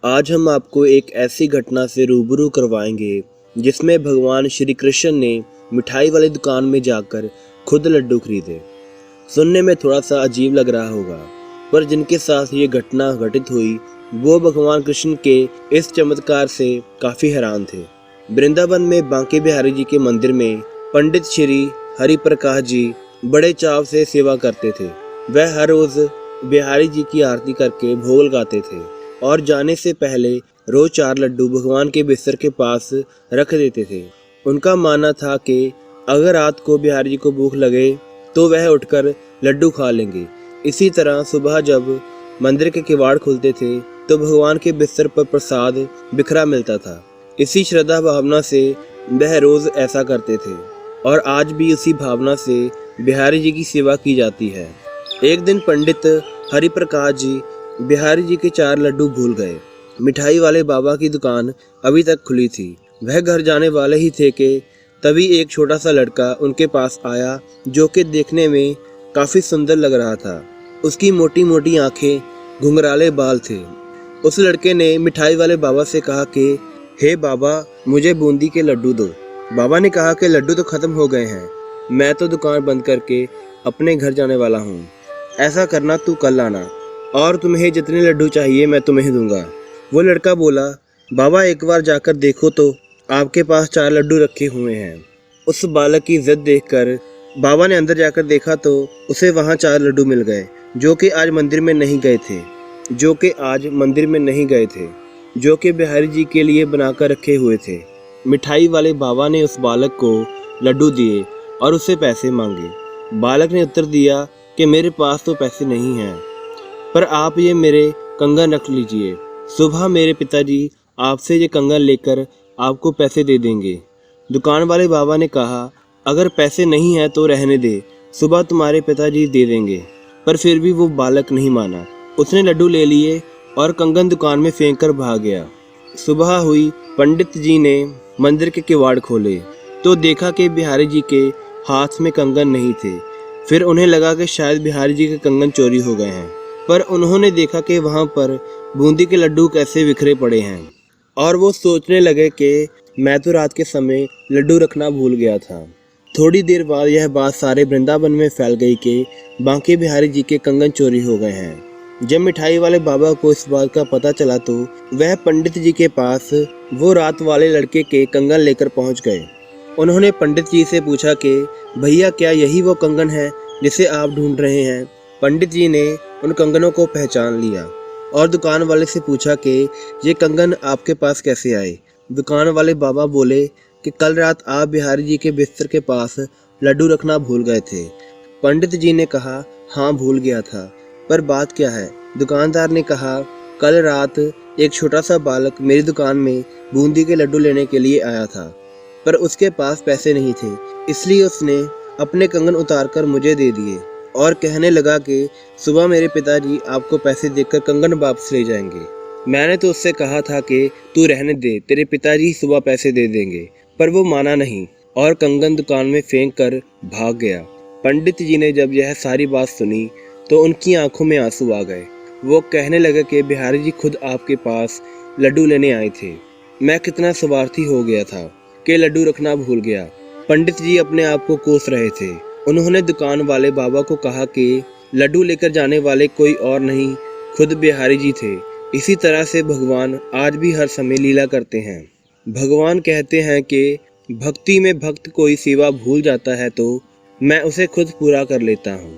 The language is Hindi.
आज हम आपको एक ऐसी घटना से रूबरू करवाएंगे जिसमें भगवान श्री कृष्ण ने मिठाई वाली दुकान में जाकर खुद लड्डू खरीदे। सुनने में थोड़ा सा अजीब लग रहा होगा, पर जिनके साथ ये घटना घटित हुई वो भगवान कृष्ण के इस चमत्कार से काफ़ी हैरान थे। वृंदावन में बांके बिहारी जी के मंदिर में पंडित श्री हरि प्रकाश जी बड़े चाव से सेवा करते थे। वह हर रोज़ बिहारी जी की आरती करके भोग लगाते थे और जाने से पहले रोज 4 लड्डू भगवान के बिस्तर के पास रख देते थे। उनका मानना था कि अगर रात को बिहारी जी को भूख लगे तो वह उठकर लड्डू खा लेंगे। इसी तरह सुबह जब मंदिर के किवाड़ खुलते थे तो भगवान के बिस्तर पर प्रसाद बिखरा मिलता था। इसी श्रद्धा भावना से वह रोज ऐसा करते थे और आज भी उसी भावना से बिहारी जी की सेवा की जाती है। एक दिन पंडित हरि प्रकाश जी बिहारी जी के 4 लड्डू भूल गए। मिठाई वाले बाबा की दुकान अभी तक खुली थी। वह घर जाने वाले ही थे कि तभी एक छोटा सा लड़का उनके पास आया जो कि देखने में काफ़ी सुंदर लग रहा था। उसकी मोटी मोटी आंखें, घुंघराले बाल थे। उस लड़के ने मिठाई वाले बाबा से कहा कि हे बाबा, मुझे बूंदी के लड्डू दो। बाबा ने कहा कि लड्डू तो ख़त्म हो गए हैं, मैं तो दुकान बंद करके अपने घर जाने वाला हूँ। ऐसा करना, तू कल आना और तुम्हें जितने लड्डू चाहिए मैं तुम्हें दूंगा। वो लड़का बोला, बाबा एक बार जाकर देखो तो आपके पास 4 लड्डू रखे हुए हैं। उस बालक की जिद देखकर बाबा ने अंदर जाकर देखा तो उसे वहाँ 4 लड्डू मिल गए जो कि आज मंदिर में नहीं गए थे, जो कि बिहारी जी के लिए बनाकर रखे हुए थे। मिठाई वाले बाबा ने उस बालक को लड्डू दिए और उससे पैसे मांगे। बालक ने उत्तर दिया कि मेरे पास तो पैसे नहीं हैं, पर आप ये मेरे कंगन रख लीजिए। सुबह मेरे पिताजी आपसे ये कंगन लेकर आपको पैसे दे देंगे। दुकान वाले बाबा ने कहा, अगर पैसे नहीं हैं तो रहने दे, सुबह तुम्हारे पिताजी दे देंगे। पर फिर भी वो बालक नहीं माना। उसने लड्डू ले लिए और कंगन दुकान में फेंक कर भाग गया। सुबह हुई, पंडित जी ने मंदिर के किवाड़ खोले तो देखा कि बिहारी जी के हाथ में कंगन नहीं थे। फिर उन्हें लगा कि शायद बिहारी जी के कंगन चोरी हो गए हैं, पर उन्होंने देखा कि वहाँ पर बूंदी के लड्डू कैसे बिखरे पड़े हैं और वो सोचने लगे कि मैं तो रात के समय लड्डू रखना भूल गया था। थोड़ी देर बाद यह बात सारे वृंदावन में फैल गई कि बांके बिहारी जी के कंगन चोरी हो गए हैं। जब मिठाई वाले बाबा को इस बात का पता चला तो वह पंडित जी के पास वो रात वाले लड़के के कंगन लेकर पहुंच गए। उन्होंने पंडित जी से पूछा कि भैया, क्या यही वो कंगन है जिसे आप ढूंढ रहे हैं? पंडित जी ने उन कंगनों को पहचान लिया और दुकान वाले से पूछा कि ये कंगन आपके पास कैसे आए? दुकान वाले बाबा बोले कि कल रात आप बिहारी जी के बिस्तर के पास लड्डू रखना भूल गए थे। पंडित जी ने कहा, हाँ भूल गया था, पर बात क्या है? दुकानदार ने कहा, कल रात एक छोटा सा बालक मेरी दुकान में बूंदी के लड्डू लेने के लिए आया था, पर उसके पास पैसे नहीं थे, इसलिए उसने अपने कंगन उतारकर मुझे दे दिए और कहने लगा कि सुबह मेरे पिताजी आपको पैसे देकर कंगन वापस ले जाएंगे। मैंने तो उससे कहा था कि तू रहने दे, तेरे पिताजी सुबह पैसे दे देंगे, पर वो माना नहीं और कंगन दुकान में फेंक कर भाग गया। पंडित जी ने जब यह सारी बात सुनी तो उनकी आंखों में आंसू आ गए। वो कहने लगे कि बिहारी जी खुद आपके पास लड्डू लेने आए थे। मैं कितना स्वार्थी हो गया था कि लड्डू रखना भूल गया। पंडित जी अपने आप को कोस रहे थे। उन्होंने दुकान वाले बाबा को कहा कि लड्डू लेकर जाने वाले कोई और नहीं, खुद बिहारी जी थे। इसी तरह से भगवान आज भी हर समय लीला करते हैं। भगवान कहते हैं कि भक्ति में भक्त कोई सेवा भूल जाता है तो मैं उसे खुद पूरा कर लेता हूँ।